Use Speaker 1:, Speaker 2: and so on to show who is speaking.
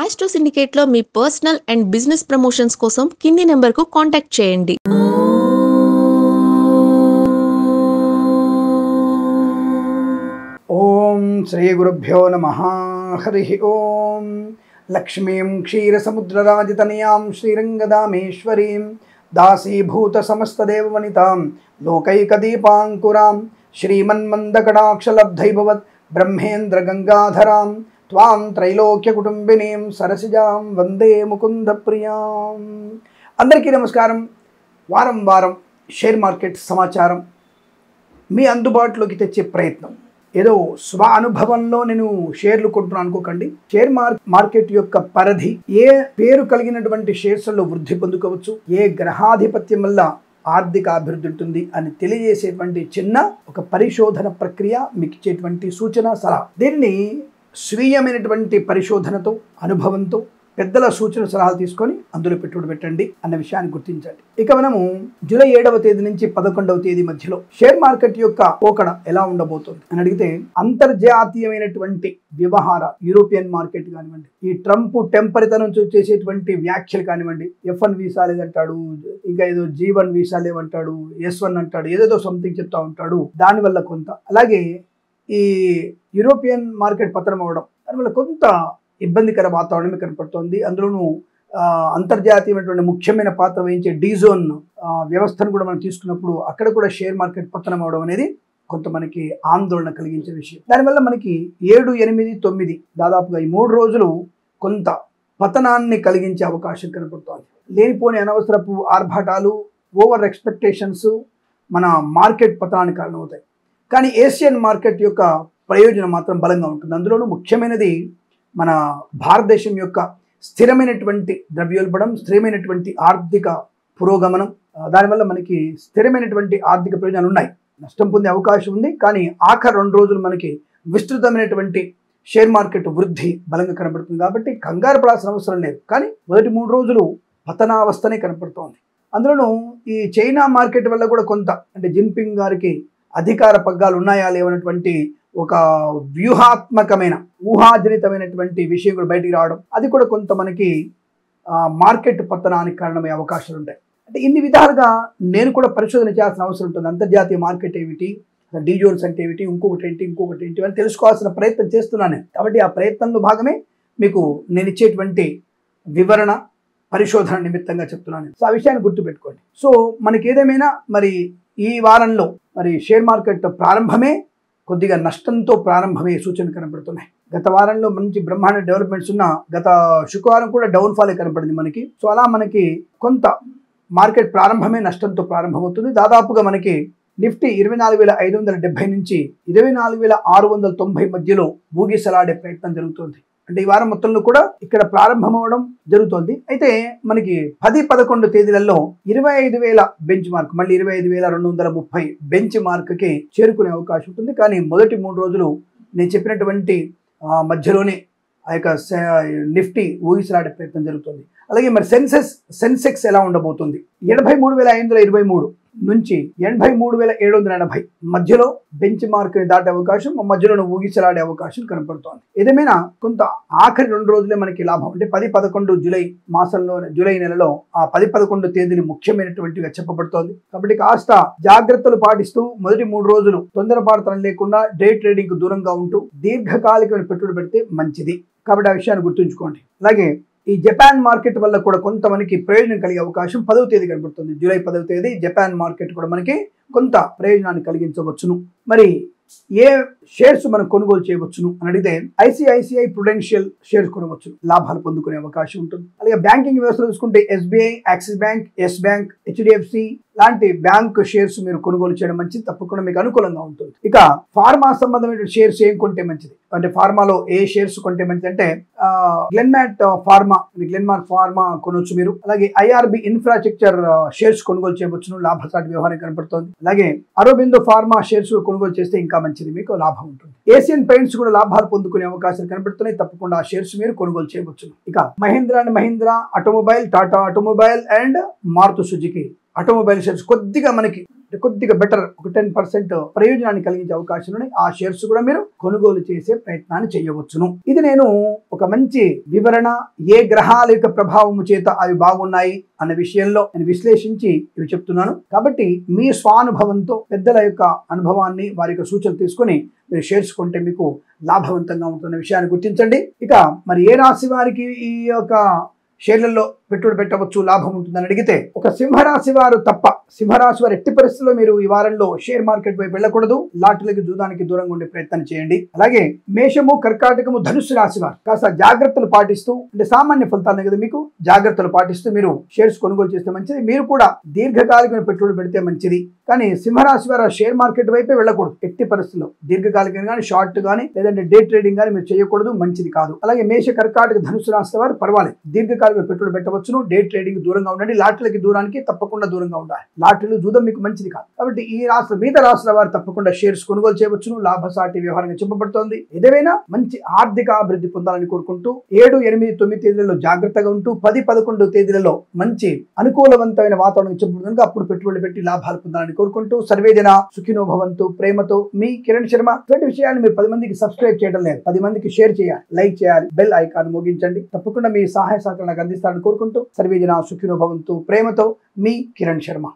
Speaker 1: Astro సిండికేట్లో మీ personal and business promotions కోసం కింది నెంబర్కు కాంటాక్ట్ చేయండి.
Speaker 2: ఓం శ్రీ గురుభ్యో నమః. హరి ఓం. లక్ష్మీం క్షీరసముద్రరాజితనయాం శ్రీరంగదామేశ్వరీం దాసీభూత సమస్తదేవవనితాం లోకైకదీపాంకురాం శ్రీమన్మందకటాక్షలబ్ధైభవత్ బ్రహ్మేంద్ర గంగాధరాం త్వాం త్రైలోక్యకుటుంబినీం సరసిజాం వందే ముకుంద ప్రియాం. అందరికీ నమస్కారం. వారం వారం షేర్ మార్కెట్ సమాచారం మీ అందుబాటులోకి తెచ్చే ప్రయత్నం. ఏదో స్వ అనుభవంలో నేను షేర్లు కొంటున్నాను అనుకోకండి. షేర్ మార్కెట్ యొక్క పరిధి, ఏ పేరు కలిగినటువంటి షేర్స్లో వృద్ధి పొందుకోవచ్చు, ఏ గ్రహాధిపత్యం వల్ల ఆర్థిక అభివృద్ధి ఉంటుంది అని తెలియజేసేటువంటి చిన్న ఒక పరిశోధన ప్రక్రియ, మీకు ఇచ్చేటువంటి సూచన సలహా. దీన్ని స్వీయమైనటువంటి పరిశోధనతో, అనుభవంతో, పెద్దల సూచన సలహాలు తీసుకొని అందులో పెట్టుబడి పెట్టండి అన్న విషయాన్ని గుర్తించండి. ఇక మనము జూలై 7వ తేదీ నుంచి 11వ తేదీ మధ్యలో షేర్ మార్కెట్ యొక్క పోకడ ఎలా ఉండబోతుంది అని అడిగితే, అంతర్జాతీయమైనటువంటి వ్యవహారాలు, యూరోపియన్ మార్కెట్ కానివ్వండి, ఈ ట్రంప్ టెంపరితనం చేసేటువంటి వ్యాఖ్యలు కానివ్వండి, F1 వీసా లేదంటాడు, ఇంకా ఏదో G1 వీసా లేవంటాడు, S1 అంటాడు, ఏదేదో సంథింగ్ చెప్తా ఉంటాడు. దానివల్ల కొంత, అలాగే ఈ యూరోపియన్ మార్కెట్ పతనం అవడం, దానివల్ల కొంత ఇబ్బందికర వాతావరణమే కనపడుతోంది. అందులోనూ అంతర్జాతీయమైనటువంటి ముఖ్యమైన పాత్ర వహించే డీజోన్ వ్యవస్థను కూడా మనం తీసుకున్నప్పుడు అక్కడ కూడా షేర్ మార్కెట్ పతనం అవడం అనేది కొంత మనకి ఆందోళన కలిగించే విషయం. దానివల్ల మనకి 7, 8, 9 దాదాపుగా ఈ 3 రోజులు కొంత పతనాన్ని కలిగించే అవకాశం కనపడుతోంది. లేనిపోని అనవసరపు ఆర్భాటాలు, ఓవర్ ఎక్స్పెక్టేషన్స్ మన మార్కెట్ పతనానికి కారణమవుతాయి. కానీ ఏషియన్ మార్కెట్ యొక్క ప్రయోజనం మాత్రం బలంగా ఉంటుంది. అందులోనూ ముఖ్యమైనది మన భారతదేశం యొక్క స్థిరమైనటువంటి ద్రవ్యోల్బణం, స్థిరమైనటువంటి ఆర్థిక పురోగమనం. దానివల్ల మనకి స్థిరమైనటువంటి ఆర్థిక ప్రయోజనాలు ఉన్నాయి. నష్టం పొందే అవకాశం ఉంది, కానీ ఆఖరి 2 రోజులు మనకి విస్తృతమైనటువంటి షేర్ మార్కెట్ వృద్ధి బలంగా కనబడుతుంది. కాబట్టి కంగారు పడాల్సిన అవసరం లేదు. కానీ మొదటి 3 రోజులు పతనావస్థనే కనపడుతోంది. అందులోనూ ఈ చైనా మార్కెట్ వల్ల కూడా కొంత, అంటే జిన్పింగ్ గారికి అధికార పగ్గాలు ఉన్నాయా లేవన్నటువంటి ఒక వ్యూహాత్మకమైన, ఊహాజనితమైనటువంటి విషయం కూడా బయటికి రావడం, అది కూడా కొంత మనకి మార్కెట్ పతనానికి కారణమయ్యే అవకాశాలు ఉంటాయి. అంటే ఇన్ని విధాలుగా నేను కూడా పరిశోధన చేయాల్సిన అవసరం ఉంటుంది. అంతర్జాతీయ మార్కెట్ ఏమిటి, డీజోన్స్ అంటే ఏమిటి, ఇంకొకటి ఏంటి అని తెలుసుకోవాల్సిన ప్రయత్నం చేస్తున్నాను. కాబట్టి ఆ ప్రయత్నంలో భాగమే మీకు నేను ఇచ్చేటువంటి వివరణ, పరిశోధన నిమిత్తంగా చెప్తున్నాను. సో ఆ విషయాన్ని గుర్తుపెట్టుకోండి. సో మనకి ఏదేమైనా మరి ఈ వారంలో మరి షేర్ మార్కెట్ ప్రారంభమే కొద్దిగా నష్టంతో ప్రారంభమయ్యే సూచనలు కనబడుతున్నాయి. గత వారంలో మంచి బ్రహ్మాండ డెవలప్మెంట్స్ ఉన్న గత శుక్రవారం కూడా డౌన్ఫాలే కనపడింది మనకి. సో అలా మనకి కొంత మార్కెట్ ప్రారంభమే నష్టంతో ప్రారంభమవుతుంది. దాదాపుగా మనకి నిఫ్టీ 24,570 నుంచి 24,690 మధ్యలో ఊగిసలాడే ప్రయత్నం జరుగుతుంది. అంటే ఈ వారం మొత్తంలో కూడా ఇక్కడ ప్రారంభమవడం జరుగుతోంది. అయితే మనకి 10, 11 తేదీలలో 25,000 బెంచ్ మార్క్, మళ్ళీ 25,230 బెంచ్ మార్క్కి చేరుకునే అవకాశం ఉంటుంది. కానీ మొదటి 3 రోజులు నేను చెప్పినటువంటి మధ్యలోనే ఆ యొక్క నిఫ్టీ ఊగిసలాడే ప్రయత్నం జరుగుతుంది. అలాగే మరి సెన్సెక్స్ ఎలా ఉండబోతుంది? 83,523 నుంచి 83,780 మధ్యలో బెంచ్ మార్క్ని దాటే అవకాశం, మధ్యలో ఊగిసలాడే అవకాశం కనపడుతోంది. ఏదేమైనా కొంత ఆఖరి 2 రోజులే మనకి లాభం. అంటే 10, 11 జూలై నెలలో ఆ 10, 11 తేదీలు ముఖ్యమైనటువంటిగా చెప్పబడుతోంది. కాబట్టి కాస్త జాగ్రత్తలు పాటిస్తూ మొదటి 3 రోజులు తొందరపాటుతనం లేకుండా డే ట్రేడింగ్ కు దూరంగా ఉంటూ దీర్ఘకాలికమైన పెట్టుబడి పెడితే మంచిది. కాబట్టి ఆ విషయాన్ని గుర్తుంచుకోండి. అలాగే ఈ జపాన్ మార్కెట్ వల్ల కూడా కొంత మనకి ప్రయోజనం కలిగే అవకాశం 10వ తేదీ కనబడుతుంది. జూలై 10వ తేదీ జపాన్ మార్కెట్ కూడా మనకి కొంత ప్రయోజనాన్ని కలిగించవచ్చును. మరి ఏ షేర్స్ మనం కొనుగోలు చేయవచ్చును అని అడిగితే, ICICI ప్రుడెన్షియల్ షేర్స్ కొనవచ్చు, లాభాలు పొందుకునే అవకాశం ఉంటుంది. అలాగే బ్యాంకింగ్ వ్యవస్థ చూసుకుంటే SBI, Axis bank, yes bank, HDFC లాంటి బ్యాంక్ షేర్స్ మీరు కొనుగోలు చేయడం మంచిది. తప్పకుండా మీకు అనుకూలంగా ఉంటుంది. ఇక ఫార్మా సంబంధమైన షేర్స్ ఏం కొంటే మంచిది అంటే, ఫార్మాలో ఏ షేర్స్ కొంటే మంచిది అంటే గ్లెన్మార్క్ ఫార్మా కొనవచ్చు మీరు. అలాగే IRB ఇన్ఫ్రాస్ట్రక్చర్ షేర్స్ కొనుగోలు చేయవచ్చును, లాభసాటి వ్యవహారం కనపడుతోంది. అలాగే అరబిందో ఫార్మా షేర్స్ కొనుగోలు చేస్తే ఇంకా మంచిది, మీకు లాభం ఉంటుంది. ఏషియన్ పెయింట్స్ కూడా లాభాలు పొందుకునే అవకాశాలు కనబడుతున్నాయి. తప్పకుండా ఆ షేర్స్ మీరు కొనుగోలు చేయవచ్చు. ఇక Mahindra automobile, Tata automobile and Maruti Suzuki automobile shares కొద్దిగా మనకి కొద్దిగా బెటర్ ఒక 10% ప్రయోజనాన్ని కలిగించే అవకాశాలు ఉన్నాయి. ఆ షేర్స్ కూడా మీరు కొనుగోలు చేసే ప్రయత్నాన్ని చేయవచ్చును. ఇది నేను ఒక మంచి వివరణ, ఏ గ్రహాల యొక్క ప్రభావము చేత అవి బాగున్నాయి అన్న విషయంలో నేను విశ్లేషించి ఇవి చెప్తున్నాను. కాబట్టి మీ స్వానుభవంతో పెద్దల యొక్క అనుభవాన్ని, వారి యొక్క సూచనలు తీసుకొని మీరు షేర్స్ కొంటే మీకు లాభవంతంగా ఉంటున్న విషయాన్ని గుర్తించండి. ఇక మరి ఏ రాశి వారికి ఈ యొక్క షేర్లలో పెట్టుబడి పెట్టవచ్చు, లాభం ఉంటుందని అడిగితే ఒక సింహరాశి వారు తప్ప, సింహరాశి వారు ఎట్టి పరిస్థితుల్లో మీరు ఈ వారంలో షేర్ మార్కెట్ వైపు వెళ్ళకూడదు. లాటరీలకు జూదానికి దూరంగా ఉండే ప్రయత్నం చేయండి. అలాగే మేషము, కర్కాటకము, ధనుస్సు రాశి వారు కాస్త జాగ్రత్తలు పాటిస్తూ, అంటే సామాన్య ఫలితాలు కదా మీకు, జాగ్రత్తలు పాటిస్తూ మీరు షేర్స్ కొనుగోలు చేస్తే మంచిది. మీరు కూడా దీర్ఘకాలికమైన పెట్టుబడి పెడితే మంచిది. కానీ సింహరాశి వారు షేర్ మార్కెట్ వైపే వెళ్ళకూడదు ఎట్టి పరిస్థితుల్లో. దీర్ఘకాలికం కానీ, షార్ట్ కానీ, లేదంటే డే ట్రేడింగ్ కానీ మీరు చేయకూడదు, మంచిది కాదు. అలాగే మేష, కర్కాటక, ధనుస్సు రాశి వారు పర్వాలేదు, దీర్ఘకాలిక పెట్టుబడి పెట్టవచ్చు. డే ట్రేడింగ్ దూరంగా ఉండండి. లాటరీలకి దూరానికి తప్పకుండా దూరంగా ఉండాలి. లాటరీలు జూదం మీకు మంచిది కాదు. కాబట్టి ఈ రాష్ట్ర మిగతా రాష్ట్రాల వారు తప్పకుండా షేర్స్ కొనుగోలు చేయవచ్చును. లాభసాటి వ్యవహారంగా చెప్పబడుతోంది. ఏదేమైనా మంచి ఆర్థిక అభివృద్ధి పొందాలని కోరుకుంటూ 7, 8, 9 తేదీలలో జాగ్రత్తగా ఉంటూ 10, 11 తేదీలలో మంచి అనుకూలవంతమైన వాతావరణం చెప్పబడుతుంది. అప్పుడు పెట్టుబడులు పెట్టి లాభాలు పొందాలని కోరుకుంటూ సర్వేజన సుఖినో భవంతు. ప్రేమతో మీ కిరణ్ శర్మ. ఇటువంటి విషయాన్ని మీరు 10 మందికి సబ్స్క్రైబ్ చేయడం లేదు, 10 మందికి షేర్ చేయాలి, లైక్ చేయాలి, బెల్ ఐకాన్ మోగించండి. తప్పకుండా మీ సహాయ సహకారాలకు అందిస్తారని కోరుకుంటూ సర్వేజన సుఖినో భవంతు. ప్రేమతో మీ కిరణ్ శర్మ.